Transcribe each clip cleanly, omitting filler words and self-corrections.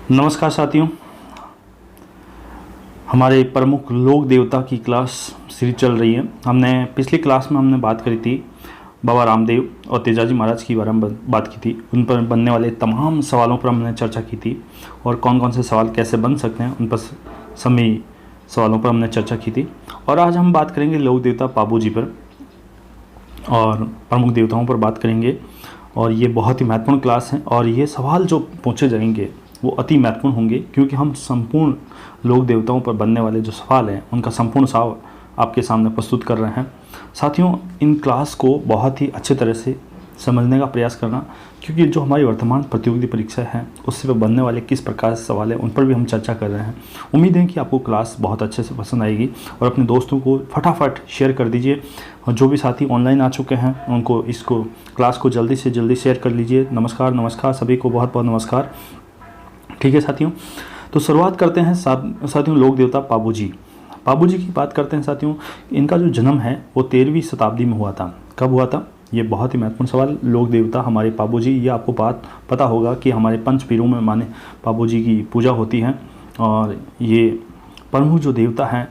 नमस्कार साथियों, हमारे प्रमुख लोक देवता की क्लास सीरीज चल रही है। हमने पिछली क्लास में बात करी थी बाबा रामदेव और तेजाजी महाराज की बारे में बात की थी। उन पर बनने वाले तमाम सवालों पर हमने चर्चा की थी और कौन कौन से सवाल कैसे बन सकते हैं उन पर सभी सवालों पर हमने चर्चा की थी। और आज हम बात करेंगे लोक देवता पाबू जी पर और प्रमुख देवताओं पर बात करेंगे। और ये बहुत ही महत्वपूर्ण क्लास है और ये सवाल जो पूछे जाएंगे वो अति महत्वपूर्ण होंगे, क्योंकि हम संपूर्ण लोक देवताओं पर बनने वाले जो सवाल हैं उनका संपूर्ण साव आपके सामने प्रस्तुत कर रहे हैं। साथियों, इन क्लास को बहुत ही अच्छे तरह से समझने का प्रयास करना, क्योंकि जो हमारी वर्तमान प्रतियोगिता परीक्षा है उससे पर बनने वाले किस प्रकार से सवाल है उन पर भी हम चर्चा कर रहे हैं। उम्मीद है कि आपको क्लास बहुत अच्छे से पसंद आएगी और अपने दोस्तों को फटाफट शेयर कर दीजिए। और जो भी साथी ऑनलाइन आ चुके हैं उनको इसको क्लास को जल्दी से जल्दी शेयर कर लीजिए। नमस्कार सभी को बहुत बहुत नमस्कार। ठीक है साथियों, तो शुरुआत करते हैं साथियों लोक देवता पाबू जी की बात करते हैं। साथियों, इनका जो जन्म है वो 13वीं शताब्दी में हुआ था। कब हुआ था? ये बहुत ही महत्वपूर्ण सवाल। लोक देवता हमारे पाबू जी, ये आपको बात पता होगा कि हमारे पंचपीरों में माने पाबू जी की पूजा होती है और ये प्रमुख जो देवता हैं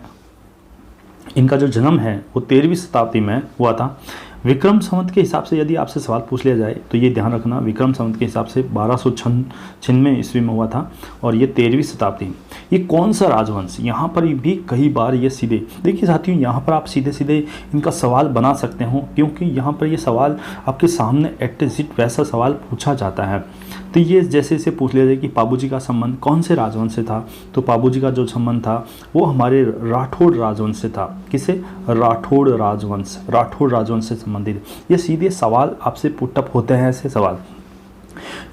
इनका जो जन्म है वो 13वीं शताब्दी में हुआ था। विक्रम संवत के हिसाब से यदि आपसे सवाल पूछ लिया जाए तो ये ध्यान रखना, विक्रम संवत के हिसाब से 1296 ईस्वी में हुआ था और ये 13वीं शताब्दी। ये कौन सा राजवंश? यहाँ पर भी कई बार ये सीधे देखिए साथियों, यहाँ पर आप सीधे सीधे इनका सवाल बना सकते हो, क्योंकि यहाँ पर ये सवाल आपके सामने एग्जिट वैसा सवाल पूछा जाता है। तो ये जैसे इसे पूछ लिया जाए कि पाबू जी का संबंध कौन से राजवंश से था, तो पाबू जी का जो संबंध था वो हमारे राठौड़ राजवंश से था। किसे? राठौड़ राजवंश से संबंधित ये सीधे सवाल आपसे पुटअप होते हैं। ऐसे सवाल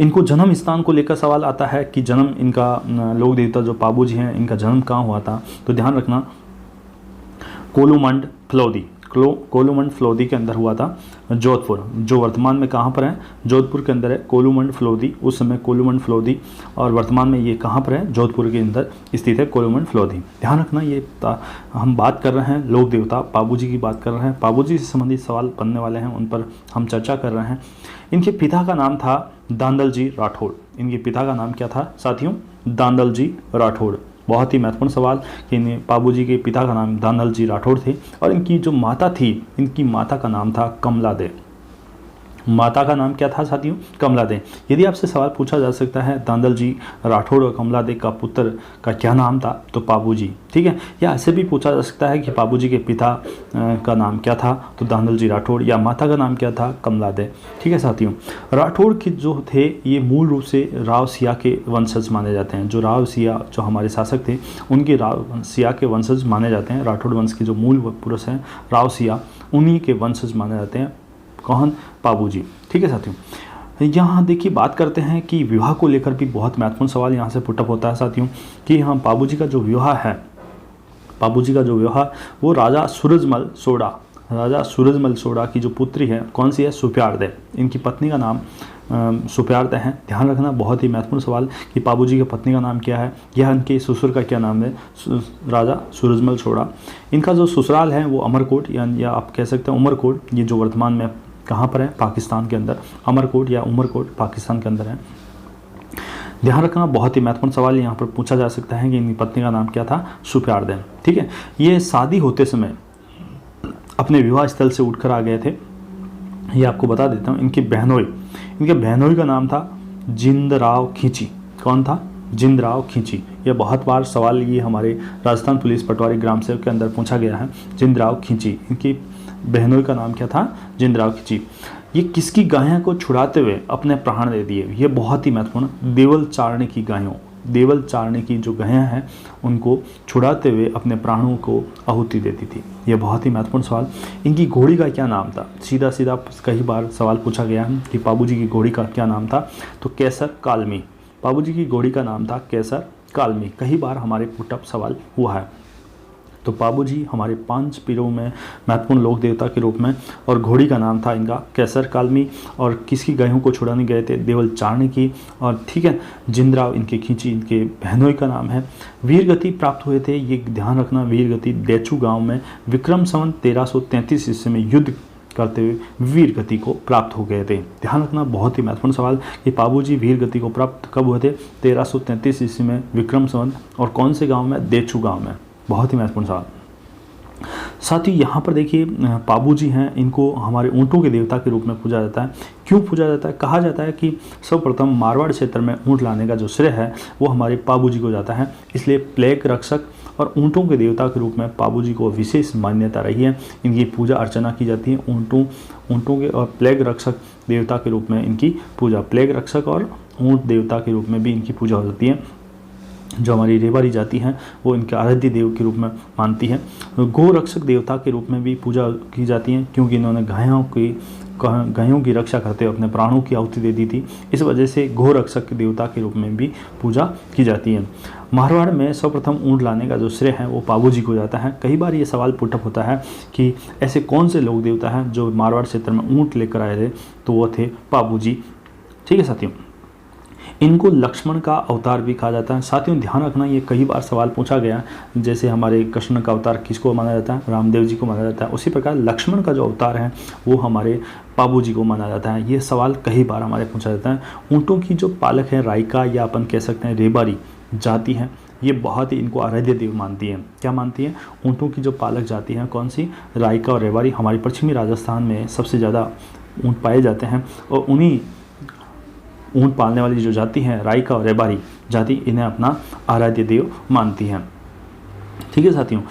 इनको जन्म स्थान को लेकर सवाल आता है कि जन्म इनका लोक देवता जो पाबू जी हैं इनका जन्म कहाँ हुआ था, तो ध्यान रखना कोलूमंड फ्लोदी के अंदर हुआ था। जोधपुर, जो वर्तमान में कहाँ पर है? जोधपुर के अंदर है कोलूमंड फ्लोदी। उस समय कोलूमंड फ्लोदी और वर्तमान में ये कहाँ पर है? जोधपुर के अंदर स्थित है कोलूमंड फ्लोदी। ध्यान रखना, ये हम बात कर रहे हैं लोक देवता पाबू जी की बात कर रहे हैं। पाबू जी से संबंधित सवाल बनने वाले हैं, उन पर हम चर्चा कर रहे हैं। इनके पिता का नाम था दांदल जी राठौड़। इनके पिता का नाम क्या था साथियों? दांदल जी राठौड़। बहुत ही महत्वपूर्ण सवाल कि पाबू जी के पिता का नाम दांदल जी राठौड़ थे और इनकी जो माता थी, इनकी माता का नाम था कमला दे। माता का नाम क्या था साथियों? कमला दे। यदि आपसे सवाल पूछा जा सकता है दांदल जी राठौड़ और कमला दे का पुत्र का क्या नाम था, तो पाबू जी। ठीक है, या ऐसे भी पूछा जा सकता है कि पाबू जी के पिता का नाम क्या था, तो दांदल जी राठौड़, या माता का नाम क्या था? कमला दे। ठीक है साथियों, राठौड़ के जो थे ये मूल रूप से राव सिया के वंशज माने जाते हैं। जो राव सिया जो हमारे शासक थे उनके राव सिया के वंशज माने जाते हैं। राठौड़ वंश के जो मूल पुरुष हैं राव सिया, उन्हीं के वंशज माने जाते हैं। कौन? पाबू जी। ठीक है साथियों, यहाँ देखिए बात करते हैं कि विवाह को लेकर भी बहुत महत्वपूर्ण सवाल यहाँ से पुटअप होता है साथियों कि हाँ पाबू जी का जो विवाह है, पाबू जी का जो विवाह वो राजा सूरजमल सोड़ा की जो पुत्री है कौन सी है? सुप्यारदे। इनकी पत्नी का नाम सुप्यारदे है। ध्यान रखना, बहुत ही महत्वपूर्ण सवाल कि पाबू जी की पत्नी का नाम क्या है या इनके ससुर का क्या नाम है? राजा सूरजमल सोड़ा। इनका जो ससुराल है वो अमरकोट या आप कह सकते हैं उमरकोट, ये जो वर्तमान में कहाँ पर है? पाकिस्तान के अंदर। अमरकोट या उमरकोट पाकिस्तान के अंदर है। ध्यान रखना, बहुत ही महत्वपूर्ण सवाल यहाँ पर पूछा जा सकता है कि इनकी पत्नी का नाम क्या था? सुप्यारदे। ठीक है, ये शादी होते समय अपने विवाह स्थल से उठकर आ गए थे। ये आपको बता देता हूँ, इनके बहनोई का नाम था जिंदराव खींची। कौन था? जिंदराव खींची। यह बहुत बार सवाल ये हमारे राजस्थान पुलिस पटवारी ग्राम सेवक के अंदर पूछा गया है। जिंदराव खींची, इनकी बहनोई का नाम क्या था? जिंदराव खींची। ये किसकी गायों को छुड़ाते हुए अपने प्राण दे दिए? ये बहुत ही महत्वपूर्ण, देवल चारने की जो गायें हैं उनको छुड़ाते हुए अपने प्राणों को आहुति देती थी। ये बहुत ही महत्वपूर्ण सवाल। इनकी घोड़ी का क्या नाम था? सीधा कई बार सवाल पूछा गया है कि पाबू जी की घोड़ी का क्या नाम था, तो केसर कालमी। पाबू जी की घोड़ी का नाम था केसर कालमी। कई बार हमारे पुटअप सवाल हुआ है। तो पाबू जी हमारे 5 पीरों में महत्वपूर्ण लोक देवता के रूप में, और घोड़ी का नाम था इनका केसर कालमी, और किसकी गायों को छुड़ाने गए थे? देवल चारने की। और ठीक है, जिंदराव इनके खींची, इनके बहनोई का नाम है। वीरगति प्राप्त हुए थे, ये ध्यान रखना, वीरगति देचू गांव में विक्रम संवत 1333 ईस्वी में युद्ध करते हुए वीर गति को प्राप्त हो गए थे। ध्यान रखना, बहुत ही महत्वपूर्ण सवाल कि बाबूजी वीर गति को प्राप्त कब हुए थे? 1333 ईस्वी में विक्रम संवत, और कौन से गांव में? देचू गांव में। बहुत ही महत्वपूर्ण सवाल। साथ ही यहाँ पर देखिए पाबूजी हैं, इनको हमारे ऊँटों के देवता के रूप में पूजा जाता है। क्यों पूजा जाता है? कहा जाता है कि सर्वप्रथम मारवाड़ क्षेत्र में ऊँट लाने का जो श्रेय है वो हमारे पाबूजी को जाता है, इसलिए प्लेग रक्षक और ऊँटों के देवता के रूप में पाबूजी को विशेष मान्यता रही है। इनकी पूजा अर्चना की जाती है। ऊँटों के और प्लेग रक्षक देवता के रूप में इनकी पूजा, प्लेग रक्षक और ऊँट देवता के रूप में भी इनकी पूजा हो जाती है। जो हमारी रेवाड़ी जाति है वो इनके आराध्य देव के रूप में मानती है। गो रक्षक देवता के रूप में भी पूजा की जाती है, क्योंकि इन्होंने गायों की रक्षा करते हुए अपने प्राणों की आहुति दे दी थी। इस वजह से गो रक्षक देवता के रूप में भी पूजा की जाती है। मारवाड़ में सर्वप्रथम ऊँट लाने का जो श्रेय है वो पाबूजी को जाता है। कई बार ये सवाल पुटअप होता है कि ऐसे कौन से लोक देवता हैं जो मारवाड़ क्षेत्र में ऊँट लेकर आए थे, तो वो थे पाबूजी। ठीक है साथियों, इनको लक्ष्मण का अवतार भी कहा जाता है। साथियों ध्यान रखना, ये कई बार सवाल पूछा गया, जैसे हमारे कृष्ण का अवतार किसको माना जाता है? रामदेव जी को माना जाता है। उसी प्रकार लक्ष्मण का जो अवतार है वो हमारे पाबूजी को माना जाता है। ये सवाल कई बार हमारे पूछा जाता है। ऊँटों की जो पालक है रायका, या अपन कह सकते हैं रेबारी जाति है, ये बहुत ही इनको आराध्य देव मानती है। क्या मानती है? ऊँटों की जो पालक जाति है कौन सी? रायका और रेबारी। हमारी पश्चिमी राजस्थान में सबसे ज़्यादा ऊँट पाए जाते हैं, और उन्हीं ऊँट पालने वाली जो जाति है रायका और रेबारी जाति, इन्हें अपना आराध्य देव मानती है। ठीक है साथियों,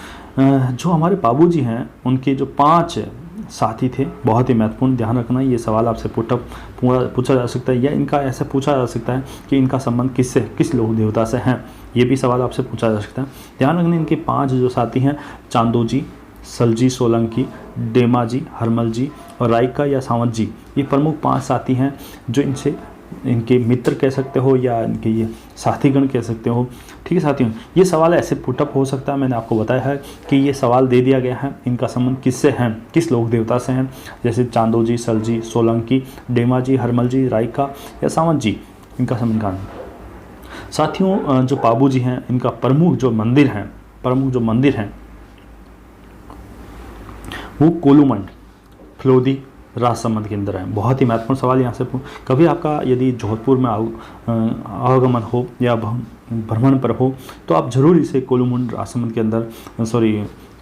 जो हमारे बाबूजी हैं उनके जो 5 साथी थे, बहुत ही महत्वपूर्ण। ध्यान रखना, ये सवाल आपसे पूछा जा सकता है, या इनका ऐसा पूछा जा सकता है कि इनका संबंध किस लोक देवता से हैं, ये भी सवाल आपसे पूछा जा सकता है। ध्यान रखना, इनके 5 जो साथी हैं, चांदोजी, सलजी सोलंकी, डेमाजी, हरमल जी और रायका या सावंत जी, ये प्रमुख 5 साथी हैं जो इनके मित्र कह सकते हो या इनके ये साथीगण कह सकते हो। ठीक है साथियों, ये सवाल ऐसे पुटअप हो सकता है, मैंने आपको बताया है कि ये सवाल दे दिया गया है, इनका संबंध किससे है, किस लोक देवता से हैं, जैसे चांदोजी, सलजी, सोलंकी, डेमाजी, हरमल जी, रायका या सावंत जी, इनका संबंध कहाँ है। साथियों, जो पाबूजी हैं इनका प्रमुख जो मंदिर हैं वो कोलूमंड फ्लोदी राजसमंद के अंदर है। बहुत ही महत्वपूर्ण सवाल यहाँ से कभी आपका यदि जोधपुर में आवागमन हो या भ्रमण पर हो तो आप जरूर इसे कोलूमंड राजसमंद के अंदर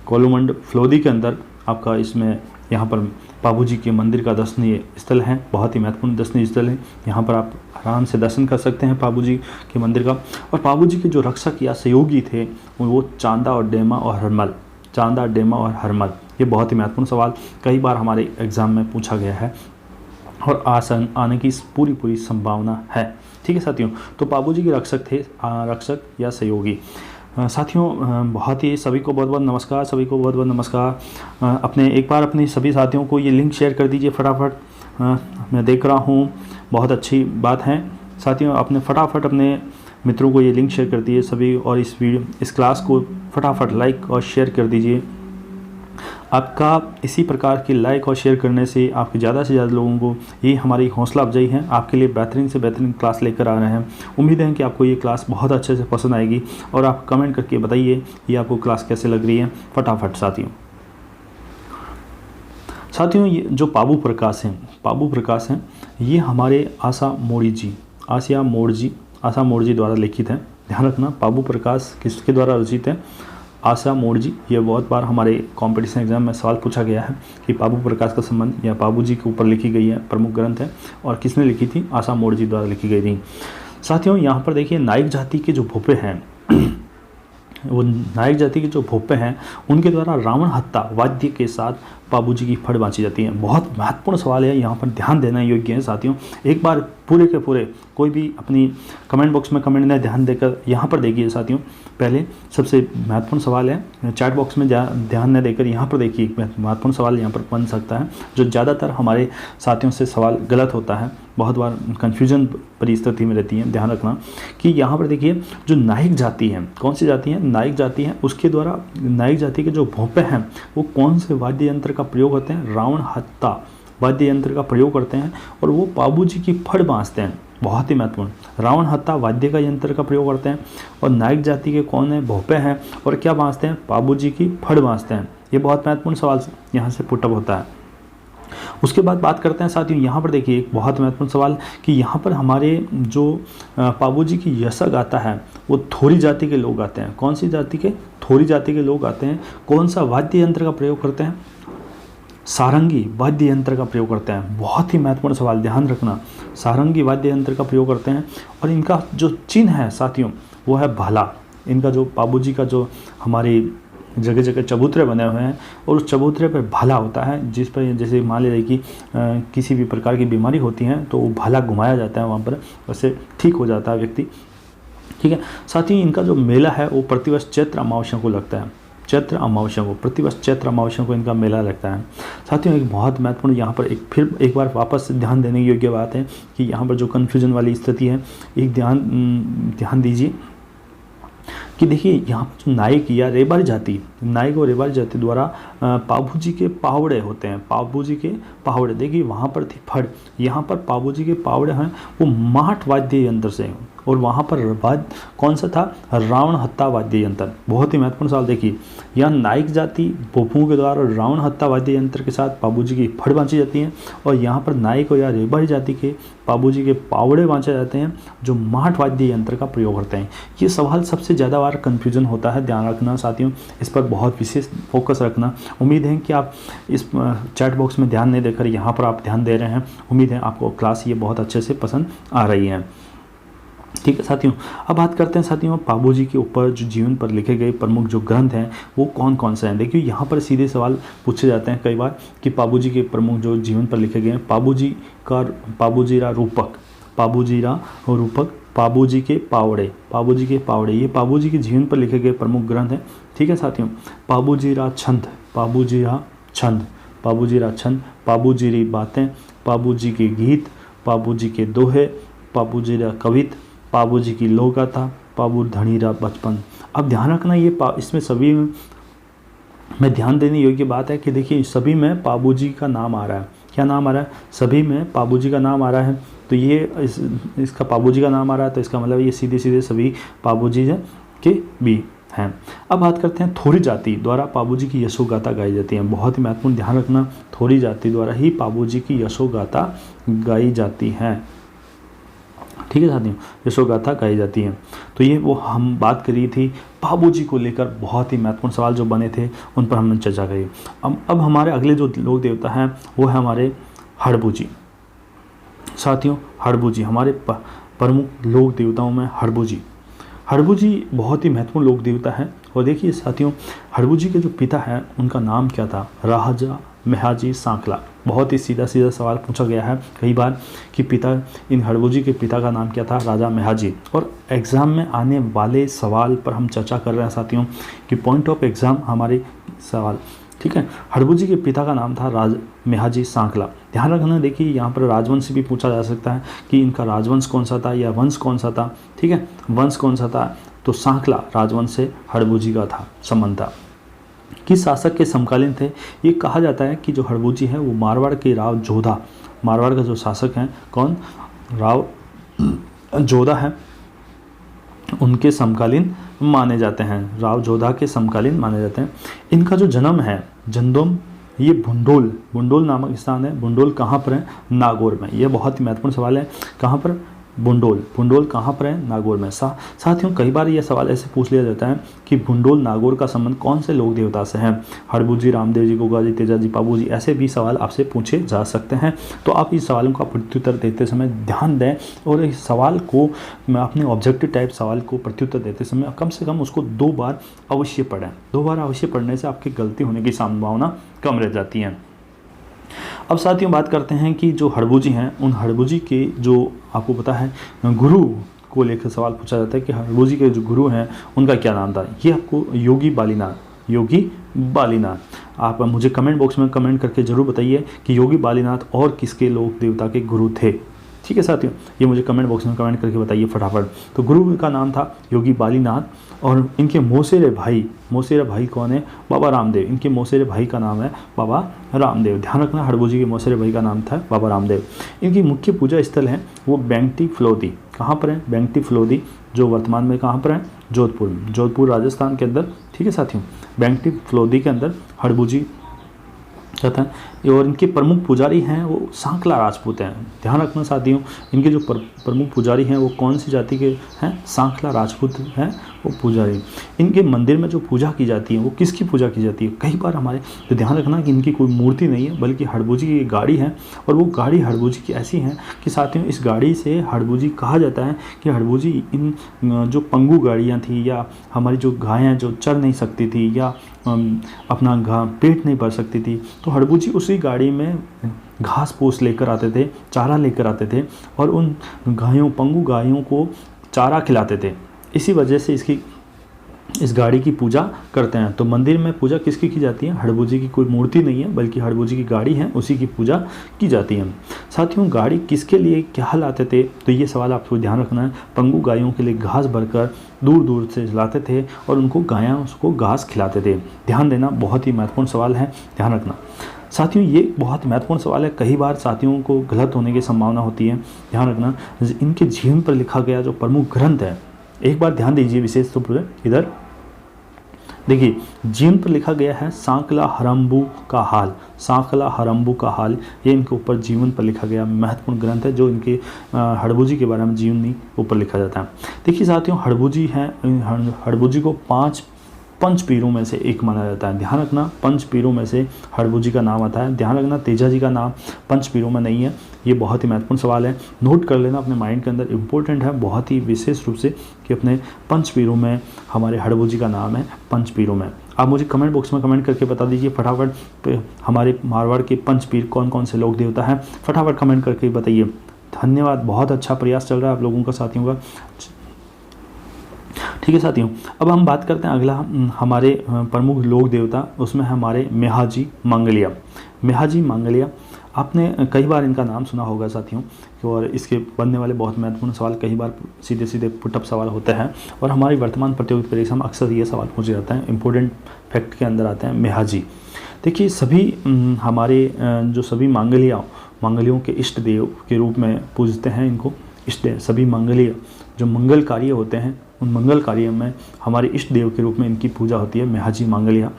कोलूमंड फ्लोदी के अंदर आपका इसमें यहाँ पर पाबूजी के मंदिर का दर्शनीय स्थल है। बहुत ही महत्वपूर्ण दर्शनीय स्थल है। यहाँ पर आप आराम से दर्शन कर सकते हैं पाबूजी के मंदिर का। और पाबूजी के जो रक्षक या सहयोगी थे वो चांदा, डेमा और हरमल। ये बहुत ही महत्वपूर्ण सवाल कई बार हमारे एग्ज़ाम में पूछा गया है और आने की पूरी संभावना है। ठीक है साथियों, तो पाबूजी के रक्षक थे, रक्षक या सहयोगी। साथियों, बहुत ही सभी को बहुत बहुत नमस्कार। एक बार अपने सभी साथियों को ये लिंक शेयर कर दीजिए फटाफट। मैं देख रहा हूँ, बहुत अच्छी बात है साथियों, आपने फटाफट अपने मित्रों को ये लिंक शेयर कर दिए सभी, और इस क्लास को फटाफट लाइक और शेयर कर दीजिए। आपका इसी प्रकार की लाइक और शेयर करने से आपके ज़्यादा से ज़्यादा लोगों को ये हमारी हौसला अफजाई है, आपके लिए बेहतरीन से बेहतरीन क्लास लेकर आ रहे हैं। उम्मीद है कि आपको ये क्लास बहुत अच्छे से पसंद आएगी, और आप कमेंट करके बताइए ये आपको क्लास कैसे लग रही है फटाफट। साथियों, ये जो पाबू प्रकाश हैं ये हमारे आशा मोड़ जी द्वारा लिखित है। ध्यान रखना, पाबू प्रकाश किसके द्वारा रचित है? आशा मोड़ जी। ये बहुत बार हमारे कंपटीशन एग्जाम में सवाल पूछा गया है कि पाबू प्रकाश का संबंध या पाबू जी के ऊपर लिखी गई है, प्रमुख ग्रंथ है, और किसने लिखी थी? आशा मोड़ जी द्वारा लिखी गई थी। साथियों, यहाँ पर देखिए नायक जाति के जो भोपे हैं उनके द्वारा रावण हत्या वाद्य के साथ पाबूजी की फड़ बाँची जाती है। बहुत महत्वपूर्ण सवाल है, यहाँ पर ध्यान देना योग्य है साथियों। एक बार पूरे के पूरे कोई भी अपनी कमेंट बॉक्स में कमेंट में ध्यान देकर यहाँ पर देखिए साथियों। पहले सबसे महत्वपूर्ण सवाल है, चैट बॉक्स में ध्यान न देकर यहाँ पर देखिए, महत्वपूर्ण सवाल यहाँ पर बन सकता है। जो ज़्यादातर हमारे साथियों से सवाल गलत होता है, बहुत बार कन्फ्यूजन परिस्थिति में रहती है। ध्यान रखना कि यहाँ पर देखिए जो नायक जाति है, कौन सी जाति है? नायक जाति है। उसके द्वारा नायक जाति के जो भोपे हैं वो कौन से वाद्य यंत्र का प्रयोग करते हैं? रावण हत्या वाद्य यंत्र का प्रयोग करते हैं, और वो पाबूजी की फड़ बाँधते हैं। बहुत ही महत्वपूर्ण, रावण हत्या वाद्य का यंत्र का प्रयोग करते हैं, और नायक जाति के कौन है? भोपे हैं, और क्या बाँधते हैं? पाबूजी की फड़ बाँधते हैं। ये बहुत महत्वपूर्ण सवाल यहाँ से पुटअप होता है। उसके बाद बात करते हैं साथियों, यहाँ पर देखिए एक बहुत महत्वपूर्ण सवाल कि यहाँ पर हमारे जो पाबूजी की यशा गाता है वो थोरी जाति के लोग आते हैं। कौन सी जाति के? थोरी जाति के लोग आते हैं। कौन सा वाद्य यंत्र का प्रयोग करते हैं? सारंगी वाद्य यंत्र का प्रयोग करते हैं। बहुत ही महत्वपूर्ण सवाल, ध्यान रखना, सारंगी वाद्य यंत्र का प्रयोग करते हैं। और इनका जो चिन्ह है साथियों वो है भाला। इनका जो पाबूजी का जो हमारी जगह जगह चबूतरे बने हुए हैं और उस चबूतरे पर भाला होता है, जिस पर जैसे मान लीजिए कि किसी भी प्रकार की बीमारी होती है तो वो भाला घुमाया जाता है वहाँ पर, उससे ठीक हो जाता है व्यक्ति। ठीक है। साथ ही इनका जो मेला है वो प्रतिवर्ष चैत्र अमावस्या को लगता है। चैत्र अमावस्या को, प्रतिवर्ष चैत्र अमावस्या को इनका मेला लगता है। साथियों एक बहुत महत्वपूर्ण यहाँ पर फिर एक बार वापस ध्यान देने की योग्य बात है कि यहाँ पर जो कन्फ्यूजन वाली स्थिति है, एक ध्यान दीजिए कि देखिए यहाँ पर जो नायक या रेबारी जाति, नायक और रेबारी जाति द्वारा पाबूजी के पावड़े होते हैं। पाबूजी के पावड़े, देखिए वहाँ पर थी फड़, यहाँ पर पाबूजी के पावड़े हैं वो माठ वाद्य यंत्र से, और वहाँ पर वाद्य कौन सा था? रावण हत्ता वाद्य यंत्र। बहुत ही महत्वपूर्ण सवाल। देखिए यहाँ नायक जाति पोपुओं के द्वारा रावण हत्ता वाद्य यंत्र के साथ पाबूजी की फड़ बांची जाती हैं, और यहाँ पर नायक या रेबारी जाति के पाबूजी के पावड़े बांचे जाते हैं जो माठ वाद्य यंत्र का प्रयोग करते हैं। ये सवाल सबसे ज़्यादा बार कन्फ्यूजन होता है, ध्यान रखना साथियों, इस पर बहुत विशेष फोकस रखना। उम्मीद है कि आप इस चैट बॉक्स में ध्यान नहीं देकर यहाँ पर आप ध्यान दे रहे हैं। उम्मीद है आपको क्लास ये बहुत अच्छे से पसंद आ रही है। ठीक है साथियों, अब बात करते हैं साथियों पाबूजी के ऊपर जो जीवन पर लिखे गए प्रमुख जो ग्रंथ हैं वो कौन कौन से हैं। देखिए यहाँ पर सीधे सवाल पूछे जाते हैं कई बार कि पाबूजी के प्रमुख जो जीवन पर लिखे गए हैं, पाबूजीरा रूपक, पाबूजीरा रूपक, पाबूजी के पावड़े, पाबूजी के पावड़े, ये पाबूजी के जीवन पर लिखे गए प्रमुख ग्रंथ हैं। ठीक है साथियों, पाबूजीरा छंद, पाबूजीरा छंद, पाबूजीरा छंद, पाबूजीरी बातें, पाबूजी के गीत, पाबूजी के दोहे, पाबूजीरा कवित, पाबूजी की लोकगाथा, पाबू धनीरा बचपन। अब ध्यान रखना ये इसमें सभी में ध्यान देने योग्य बात है कि देखिए सभी में पाबूजी का नाम आ रहा है। क्या नाम आ रहा है? सभी में पाबूजी का नाम आ रहा है। तो ये इसका पाबूजी का नाम आ रहा है तो इसका मतलब ये सीधे सीधे सभी पाबूजी के भी हैं। अब बात करते हैं थोरी जाति द्वारा पाबूजी की यशोगाथा गाई जाती है। बहुत ही महत्वपूर्ण, ध्यान रखना, थोरी जाति द्वारा ही पाबूजी की यशोगाथा गाई जाती है। ठीक है साथियों, यशोगाथा गाई जाती है। तो ये वो हम बात करी थी पाबूजी को लेकर, बहुत ही महत्वपूर्ण सवाल जो बने थे उन पर हमने चर्चा करी। अब हमारे अगले जो लोक देवता हैं वो है हमारे हड़बूजी। साथियों हड़बूजी हमारे प्रमुख लोक देवताओं में हड़बूजी, हड़बूजी बहुत ही महत्वपूर्ण लोक देवता है। और देखिए साथियों हड़बूजी के जो पिता हैं उनका नाम क्या था? राजा मेहाजी सांकला। बहुत ही सीधा सीधा सवाल पूछा गया है कई बार कि इन हड़बूजी के पिता का नाम क्या था? राजा मेहाजी। और एग्ज़ाम में आने वाले सवाल पर हम चर्चा कर रहे हैं साथियों कि पॉइंट ऑफ एग्ज़ाम हमारे सवाल। ठीक है, हड़बूजी के पिता का नाम था मेहाजी सांकला। ध्यान रखना, देखिए यहाँ पर राजवंश भी पूछा जा सकता है कि इनका राजवंश कौन सा था या वंश कौन सा था। ठीक है, वंश कौन सा था? तो सांकला राजवंश से हड़बूजी का था संबंध था। किस शासक के समकालीन थे? ये कहा जाता है कि जो हड़बूजी है वो मारवाड़ के राव जोधा, मारवाड़ का जो शासक हैं कौन? राव जोधा है, उनके समकालीन माने जाते हैं। राव जोधा के समकालीन माने जाते हैं। इनका जो जन्म है जंदोम, ये बुंडोल नामक स्थान है। बुंडोल कहाँ पर है? नागौर में। ये बहुत ही महत्वपूर्ण सवाल है, कहाँ पर? बुंडोल कहाँ पर है? नागौर में। साथियों कई बार यह सवाल ऐसे पूछ लिया जाता है कि बुंडोल नागौर का संबंध कौन से लोक देवता से है? हड़बूजी, रामदेव जी, गोगा जी, तेजा जी, पाबू जी, ऐसे भी सवाल आपसे पूछे जा सकते हैं। तो आप इस सवालों का प्रत्युत्तर देते समय ध्यान दें और इस सवाल को मैं अपने ऑब्जेक्टिव टाइप सवाल को प्रत्युत्तर देते समय कम से कम उसको 2 बार अवश्य पढ़ें। 2 बार अवश्य पढ़ने से आपकी गलती होने की संभावना कम रह जाती है। अब साथियों बात करते हैं कि जो हड़बूजी हैं उन हड़बूजी के जो आपको पता है गुरु को लेकर सवाल पूछा जाता है कि हड़बूजी के जो गुरु हैं उनका क्या नाम था? ये आपको योगी बालीनाथ। आप मुझे कमेंट बॉक्स में कमेंट करके ज़रूर बताइए कि योगी बालीनाथ और किसके लोक देवता के गुरु थे। ठीक है साथियों, ये मुझे कमेंट बॉक्स में कमेंट करके बताइए फटाफट। तो गुरु का नाम था योगी बालीनाथ और इनके मौसेरे भाई कौन है? बाबा रामदेव। इनके मौसेरे भाई का नाम है बाबा रामदेव। ध्यान रखना, हड़बूजी के मौसेरे भाई का नाम था बाबा रामदेव। इनकी मुख्य पूजा स्थल है वो बेंगटी फलोदी। कहाँ पर है? बेंगटी फलोदी, जो वर्तमान में कहाँ पर है? जोधपुर राजस्थान के अंदर। ठीक है साथियों, बेंगटी फलोदी के अंदर हड़बूजी कहता है। और इनके प्रमुख पुजारी हैं वो सांकला राजपूत हैं। ध्यान रखना साथियों, इनके जो प्रमुख पुजारी हैं वो कौन सी जाति के हैं? सांकला राजपूत हैं वो पुजारी। इनके मंदिर में जो पूजा की जाती है वो किसकी पूजा की जाती है? कई बार हमारे तो ध्यान रखना कि इनकी कोई मूर्ति नहीं है बल्कि हड़बूजी की गाड़ी है, और वो गाड़ी हड़बूजी की ऐसी है कि साथियों इस गाड़ी से हड़बूजी कहा जाता है कि हड़बूजी इन जो पंगु गाड़ियाँ थी या हमारी जो गायें जो चल नहीं सकती थी या अपना पेट नहीं भर सकती थी, तो हड़बूजी उसी गाड़ी में घास फूस लेकर आते थे, चारा लेकर आते थे और उन पंगु गायों को चारा खिलाते थे। इसी वजह से इस गाड़ी की पूजा करते हैं। तो मंदिर में पूजा किसकी की जाती है? हड़बूजी की कोई मूर्ति नहीं है बल्कि हड़बूजी की गाड़ी है, उसी की पूजा की जाती है। साथियों गाड़ी किसके लिए क्या लाते थे? तो ये सवाल आपको ध्यान रखना है। पंगु गायों के लिए घास भरकर दूर दूर से लाते थे और उनको गायां उसको घास खिलाते थे। ध्यान देना, बहुत ही महत्वपूर्ण सवाल है, ध्यान रखना साथियों। ये बहुत महत्वपूर्ण सवाल है, कई बार साथियों को गलत होने की संभावना होती है, ध्यान रखना। इनके जीवन पर लिखा गया जो प्रमुख ग्रंथ है, एक बार ध्यान दीजिए विशेष रूप से इधर देखिए, जीवन पर लिखा गया है सांकला हरम्बू का हाल। सांकला हरम्बू का हाल, ये इनके ऊपर जीवन पर लिखा गया महत्वपूर्ण ग्रंथ है जो इनके हड़बूजी के बारे में जीवनी ऊपर लिखा जाता है। देखिए साथियों, हड़बूजी है, हड़बूजी को 5 पंच पीरों में से एक माना जाता है। ध्यान रखना, पंच पीरों में से हड़बूजी का नाम आता है। ध्यान रखना, तेजाजी का नाम पंच पीरों में नहीं है। ये बहुत ही महत्वपूर्ण सवाल है, नोट कर लेना अपने माइंड के अंदर, इंपॉर्टेंट है बहुत ही विशेष रूप से कि अपने पंच पीरों में हमारे हड़बूजी का नाम है पंच पीरों में। आप मुझे कमेंट बॉक्स में कमेंट करके बता दीजिए फटाफट हमारे मारवाड़ के पंच पीर कौन कौन से लोक देवता हैं, फटाफट कमेंट करके बताइए। धन्यवाद, बहुत अच्छा प्रयास चल रहा है आप लोगों का साथियों का। ठीक है साथियों, अब हम बात करते हैं अगला हमारे प्रमुख लोक देवता, उसमें हमारे मेहाजी मांगलिया। मेहाजी मांगलिया, आपने कई बार इनका नाम सुना होगा साथियों, और इसके बनने वाले बहुत महत्वपूर्ण सवाल कई बार सीधे सीधे पुटअप सवाल होते हैं और हमारी वर्तमान प्रतियोगिता परीक्षा में अक्सर ये सवाल पूछे जाते हैं, इंपॉर्टेंट फैक्ट के अंदर आते हैं मेहाजी। देखिए सभी हमारे जो सभी मांगलियों के इष्ट देव के रूप में पूजते हैं इनको। इष्ट देव सभी मांगलिय जो मंगल कार्य होते हैं उन मंगल कार्य में हमारे इष्ट देव के रूप में इनकी पूजा होती है, मेहाजी मांगलिया।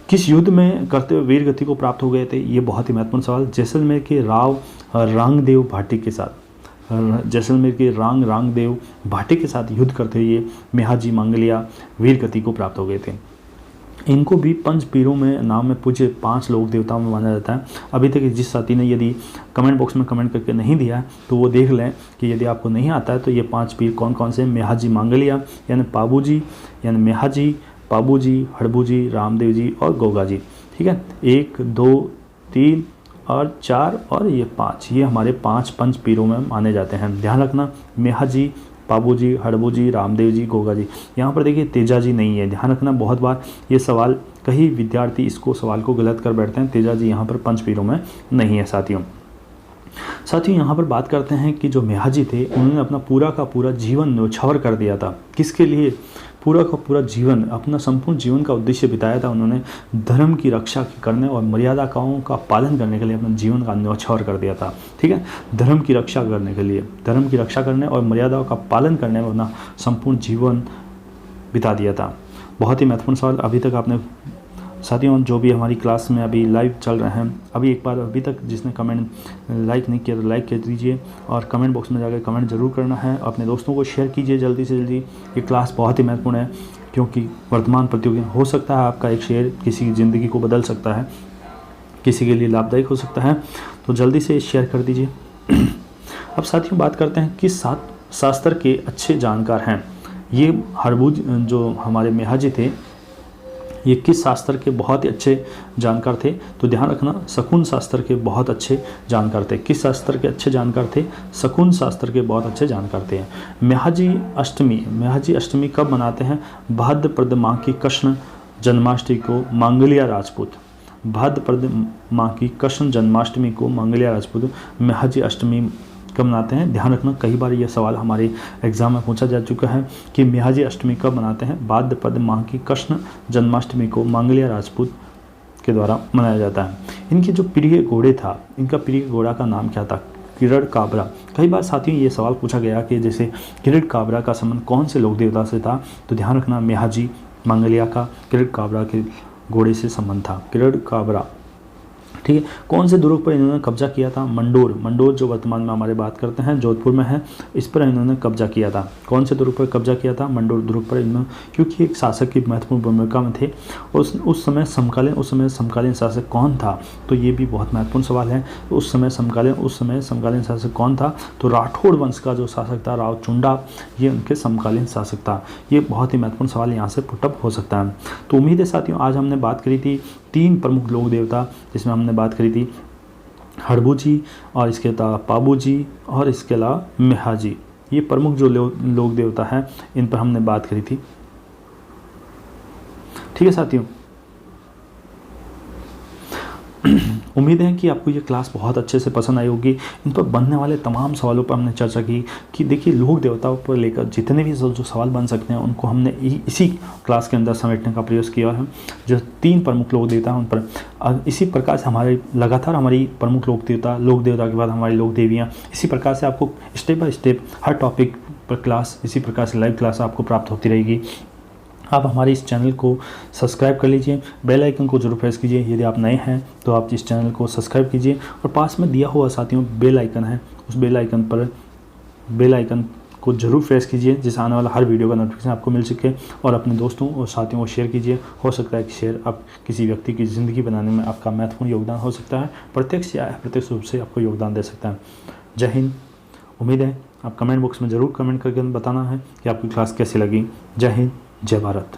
किस युद्ध में करते हुए वीर गति को प्राप्त हो गए थे? ये बहुत ही महत्वपूर्ण सवाल। जैसलमेर के राव रांगदेव भाटी के साथ, जैसलमेर के रांगदेव भाटी के साथ युद्ध करते हुए मेहाजी मांगलिया वीर गति को प्राप्त हो गए थे। इनको भी पंच पीरों में नाम में पूजे 5 लोक देवताओं में माना जाता है। अभी तक जिस साथी ने यदि कमेंट बॉक्स में कमेंट करके नहीं दिया है तो वो देख लें कि यदि आपको नहीं आता है तो ये 5 पीर कौन कौन से? मेहाजी मांगलिया यानी पाबूजी, यानी मेहाजी, पाबूजी, हड़बूजी, रामदेव जी और गोगा जी। ठीक है, 1 2 3 और 4 और ये 5, ये हमारे 5 पंच पीरों में माने जाते हैं। ध्यान रखना, मेहाजी, पाबूजी, हड़बूजी, रामदेव जी, गोगा जी। यहाँ पर देखिए तेजाजी नहीं है, ध्यान रखना। बहुत बार ये सवाल कई विद्यार्थी इसको सवाल को गलत कर बैठते हैं, तेजाजी यहाँ पर पंच पीरों में नहीं है साथियों। यहाँ पर बात करते हैं कि जो मेहाजी थे उन्होंने अपना पूरा का पूरा जीवन न्यौछावर कर दिया था। किसके लिए? पूरा का पूरा जीवन, अपना संपूर्ण जीवन का उद्देश्य बिताया था उन्होंने धर्म की रक्षा करने और मर्यादाओं का पालन करने के लिए अपना जीवन का न्यौछावर कर दिया था। ठीक है, धर्म की रक्षा करने के लिए, धर्म की रक्षा करने और मर्यादाओं का पालन करने में अपना संपूर्ण जीवन बिता दिया था। बहुत ही महत्वपूर्ण सवाल। अभी तक आपने साथियों जो भी हमारी क्लास में अभी लाइव चल रहे हैं, अभी एक बार अभी तक जिसने कमेंट लाइक नहीं किया तो लाइक कर दीजिए और कमेंट बॉक्स में जाकर कमेंट ज़रूर करना है। अपने दोस्तों को शेयर कीजिए जल्दी से जल्दी। ये क्लास बहुत ही महत्वपूर्ण है क्योंकि वर्तमान प्रतियोगिता हो सकता है आपका एक शेयर किसी की ज़िंदगी को बदल सकता है, किसी के लिए लाभदायक हो सकता है, तो जल्दी से शेयर कर दीजिए। अब साथियों बात करते हैं किस शास्त्र के अच्छे जानकार हैं। ये हड़बूज जो हमारे मेहाजी थे ये किस शास्त्र के बहुत ही अच्छे जानकार थे? तो ध्यान रखना, शकुन शास्त्र के बहुत अच्छे जानकार थे। किस शास्त्र के अच्छे जानकार थे? शकुन शास्त्र के बहुत अच्छे जानकार थे। मेहाजी अष्टमी कब मनाते हैं? भाद्रपद माह की कृष्ण जन्माष्टमी को मांगलिया राजपूत, भाद्रपद माह की कृष्ण जन्माष्टमी को मांगलिया राजपूत मेहाजी अष्टमी कब मनाते हैं? ध्यान रखना, कई बार यह सवाल हमारे एग्जाम में पूछा जा चुका है कि मेहाजी अष्टमी कब मनाते हैं? भाद्रपद माह की कृष्ण जन्माष्टमी को मांगलिया राजपूत के द्वारा मनाया जाता है। इनके जो प्रिय घोड़े था, इनका प्रिय घोड़ा का नाम क्या था? किरण काबरा। कई बार साथियों ये सवाल पूछा गया कि जैसे किरण काबरा का संबंध कौन से लोक देवता से था? तो ध्यान रखना, मेहाजी मांगलिया का किरण काबरा के घोड़े से संबंध था। किरण काबरा ठीक है। कौन से दुर्ग पर इन्होंने कब्जा किया था? मंडोर। मंडोर जो वर्तमान में हमारे बात करते हैं जोधपुर में है, इस पर इन्होंने कब्जा किया था। कौन से दुर्ग पर कब्जा किया था? मंडोर दुर्ग पर इन्होंने, क्योंकि एक शासक की महत्वपूर्ण भूमिका में थे। उस समय समकालीन शासक कौन था? तो ये भी बहुत महत्वपूर्ण सवाल है। उस समय समकालीन शासक कौन था? तो राठौड़ वंश का जो शासक था राव चुंडा, ये उनके समकालीन शासक था। ये बहुत ही महत्वपूर्ण सवाल यहाँ से पुटअप हो सकता है। तो उम्मीद है साथियों, आज हमने बात करी थी 3 प्रमुख लोक देवता, जिसमें हमने बात करी थी हड़बू जी, और इसके अलावा पाबू जी, और इसके अलावा मेहा जी। ये प्रमुख जो लोक देवता हैं, इन पर हमने बात करी थी। ठीक है साथियों, उम्मीद है कि आपको ये क्लास बहुत अच्छे से पसंद आई होगी। इन पर बनने वाले तमाम सवालों पर हमने चर्चा की कि देखिए लोक देवताओं पर लेकर जितने भी जो सवाल बन सकते हैं उनको हमने इसी क्लास के अंदर समेटने का प्रयास किया है। जो 3 प्रमुख लोक देवता हैं उन पर इसी प्रकार से हमारे लगातार हमारी प्रमुख लोक देवता के बाद हमारी लोक देवियाँ, इसी प्रकार से आपको step by step her topic पर क्लास, इसी प्रकार से लाइव क्लास आपको प्राप्त होती रहेगी। आप हमारे इस चैनल को सब्सक्राइब कर लीजिए, बेल आइकन को जरूर प्रेस कीजिए। यदि आप नए हैं तो आप इस चैनल को सब्सक्राइब कीजिए, और पास में दिया हुआ साथियों बेल आइकन है, उस बेल आइकन को जरूर प्रेस कीजिए, जिससे आने वाला हर वीडियो का नोटिफिकेशन आपको मिल सके। और अपने दोस्तों और साथियों को शेयर कीजिए। हो सकता है कि शेयर आप किसी व्यक्ति की ज़िंदगी बनाने में आपका महत्वपूर्ण योगदान हो सकता है, प्रत्यक्ष या अप्रत्यक्ष रूप से आपको योगदान दे सकता है। जय हिंद। उम्मीद है आप कमेंट बॉक्स में ज़रूर कमेंट करके बताना है कि आपकी क्लास कैसी लगी। जय हिंद, जय भारत।